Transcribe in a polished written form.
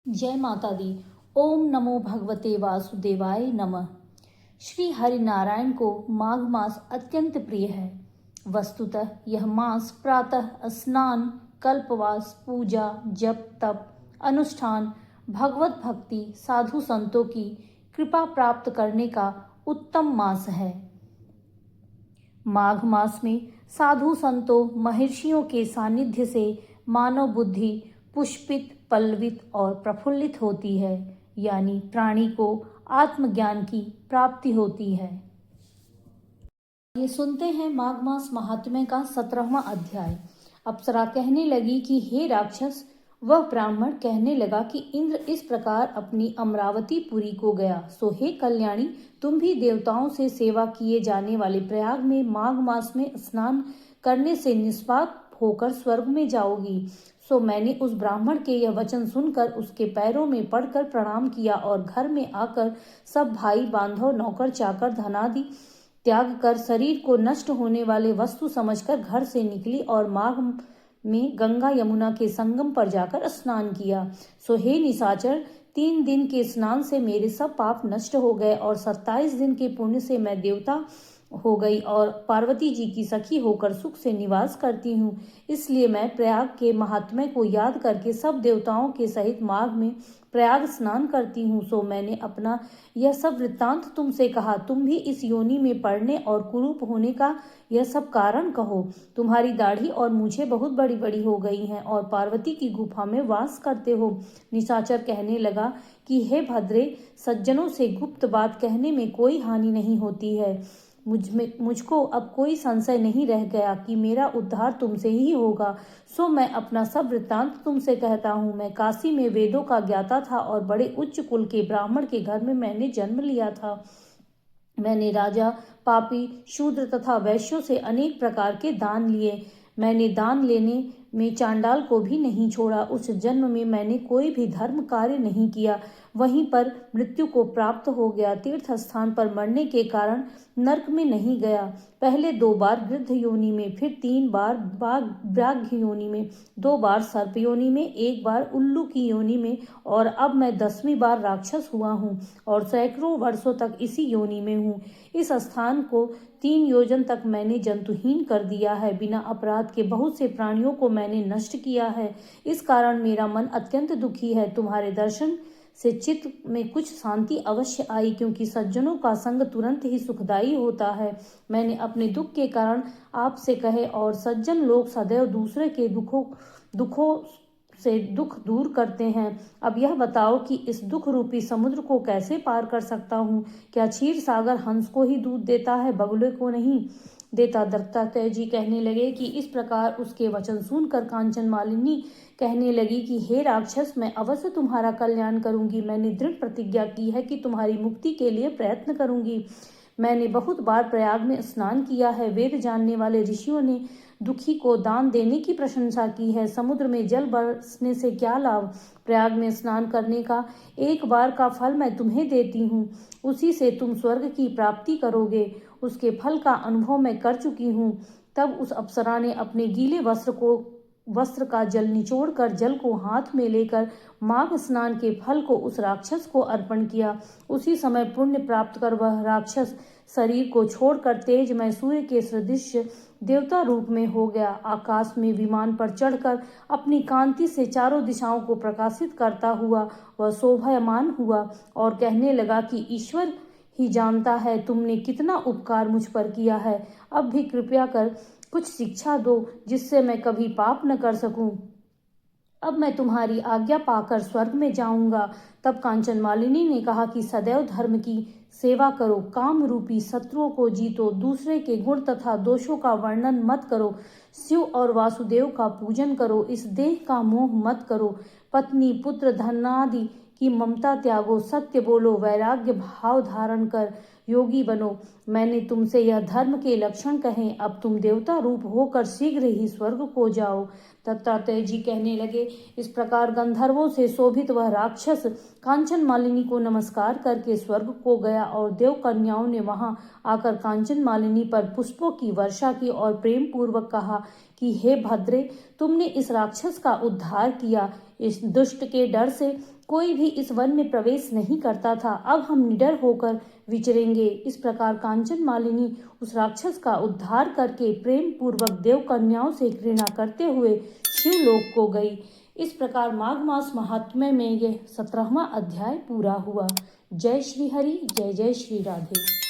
जय माता दी। ओम नमो भगवते वासुदेवाय नमः। श्री हरिनारायण को माघ मास अत्यंत प्रिय है। वस्तुतः यह मास प्रातः स्नान, कल्पवास, पूजा, जप, तप, अनुष्ठान, भगवत भक्ति, साधु संतों की कृपा प्राप्त करने का उत्तम मास है। माघ मास में साधु संतों, महर्षियों के सानिध्य से मानव बुद्धि पुष्पित, पल्लवित और प्रफुल्लित होती है, यानी प्राणी को आत्मज्ञान की प्राप्ति होती है। ये सुनते हैं माघ मास महात्म्य का 17वां अध्याय। अप्सरा कहने लगी कि हे राक्षस, वह ब्राह्मण कहने लगा कि इंद्र इस प्रकार अपनी अमरावती पुरी को गया, सो हे कल्याणी, तुम भी देवताओं से सेवा किए जाने वाले प्रयाग में माघ मास में स्नान करने से निष्पाप होकर स्वर्ग में जाओगी। सो मैंने उस ब्राह्मण के यह वचन सुनकर उसके पैरों में पड़कर प्रणाम किया और घर में आकर सब भाई बांधव, नौकर चाकर, धनादि त्याग कर शरीर को नष्ट होने वाले वस्तु समझकर घर से निकली और माघ में गंगा यमुना के संगम पर जाकर स्नान किया। सो हे निशाचर, 3 दिन के स्नान से मेरे सब पाप नष्ट हो गए और 27 दिन के पुण्य से मैं देवता हो गई और पार्वती जी की सखी होकर सुख से निवास करती हूँ। इसलिए मैं प्रयाग के महात्म्य को याद करके सब देवताओं के सहित माघ में प्रयाग स्नान करती हूँ। सो मैंने अपना यह सब वृत्तांत तुमसे कहा। तुम भी इस योनि में पड़ने और कुरूप होने का यह सब कारण कहो। तुम्हारी दाढ़ी और मूछें बहुत बड़ी बड़ी हो गई हैं और पार्वती की गुफा में वास करते हो। निशाचर कहने लगा कि हे भद्रे, सज्जनों से गुप्त बात कहने में कोई हानि नहीं होती है। मुझको अब कोई संशय नहीं रह गया कि मेरा उद्धार तुमसे ही होगा। सो मैं अपना सब वृत्तांत तुमसे कहता हूँ। मैं काशी में वेदों का ज्ञाता था और बड़े उच्च कुल के ब्राह्मण के घर में मैंने जन्म लिया था। मैंने राजा, पापी, शूद्र तथा वैश्यों से अनेक प्रकार के दान लिए। मैंने दान लेने में चांडाल को भी नहीं छोड़ा। उस जन्म में मैंने कोई भी धर्म कार्य नहीं किया, वहीं पर मृत्यु को प्राप्त हो गया। तीर्थ स्थान पर मरने के कारण नरक में नहीं गया। पहले 2 बार गृध्र योनि में, फिर 3 बार व्याघ्र योनि में, 2 बार सर्प योनि में, 1 बार उल्लू की योनि में और अब मैं 10वीं बार राक्षस हुआ हूँ और सैकड़ों वर्षों तक इसी योनि में हूँ। इस स्थान को 3 योजन तक मैंने जंतुहीन कर दिया है। बिना अपराध के बहुत से प्राणियों को मैंने नष्ट किया है। इस कारण मेरा मन अत्यंत दुखी है। तुम्हारे दर्शन से चित्त में कुछ शांति अवश्य आई, क्योंकि सज्जनों का संग तुरंत ही सुखदायी होता है। मैंने अपने दुख के कारण आपसे कहे और सज्जन लोग सदैव दूसरे के दुखों से दुख दूर करते हैं। अब यह बताओ कि इस दुख रूपी समुद्र को कैसे पार कर सकता हूँ? क्या क्षीर सागर हंस को ही दूध देता है, बगुले को नहीं देता? दत्तात्रेय जी कहने लगे कि इस प्रकार उसके वचन सुनकर कांचन मालिनी कहने लगी कि हे राक्षस, मैं अवश्य तुम्हारा कल्याण करूंगी। मैंने दृढ़ प्रतिज्ञा की है कि तुम्हारी मुक्ति के लिए प्रयत्न करूंगी। मैंने बहुत बार प्रयाग में स्नान किया है। वेद जानने वाले ऋषियों ने दुखी को दान देने की प्रशंसा की है। समुद्र में जल बरसने से क्या लाभ? प्रयाग में स्नान करने का 1 बार का फल मैं तुम्हें देती हूँ, उसी से तुम स्वर्ग की प्राप्ति करोगे। उसके फल का अनुभव मैं कर चुकी हूँ। तब उस अप्सरा ने अपने गीले वस्त्र का जल निचोड़कर जल को हाथ में लेकर माघ स्नान के फल को उस राक्षस को अर्पण किया। उसी समय पुण्य प्राप्त कर वह राक्षस शरीर को छोड़कर तेजमय सूर्य के सदृश देवता रूप में हो गया। आकाश में विमान पर चढ़कर अपनी कांति से चारों दिशाओं को प्रकाशित करता हुआ वह शोभायमान हुआ और कहने लगा कि ईश्वर ही जानता है तुमने कितना उपकार मुझ पर किया है। अब भी कृपया कर कुछ शिक्षा दो, जिससे मैं कभी पाप न कर सकूं। अब मैं तुम्हारी आज्ञा पाकर स्वर्ग में जाऊंगा। तब कांचन मालिनी ने कहा कि सदैव धर्म की सेवा करो, काम रूपी शत्रुओं को जीतो, दूसरे के गुण तथा दोषों का वर्णन मत करो, शिव और वासुदेव का पूजन करो, इस देह का मोह मत करो, पत्नी, पुत्र, धनादि की ममता त्यागो, सत्य बोलो, वैराग्य भाव धारण कर योगी बनो। मैंने तुमसे यह धर्म के लक्षण कहे। अब तुम देवता रूप होकर शीघ्र ही स्वर्ग को जाओ। दत्तात्रेय जी कहने लगे, इस प्रकार गंधर्वों से शोभित वह राक्षस कांचन मालिनी को नमस्कार करके स्वर्ग को गया और देव कन्याओं ने वहां आकर कांचन मालिनी पर पुष्पों की वर्षा की और प्रेम पूर्वक कहा कि हे भद्रे, तुमने इस राक्षस का उद्धार किया। इस दुष्ट के डर से कोई भी इस वन में प्रवेश नहीं करता था। अब हम निडर होकर विचरेंगे। इस प्रकार कांचन मालिनी उस राक्षस का उद्धार करके प्रेम पूर्वक देव कन्याओं से घृणा करते हुए शिवलोक को गई। इस प्रकार माघ मास महात्म्य में यह 17वां अध्याय पूरा हुआ। जय श्री हरि, जय जय श्री राधे।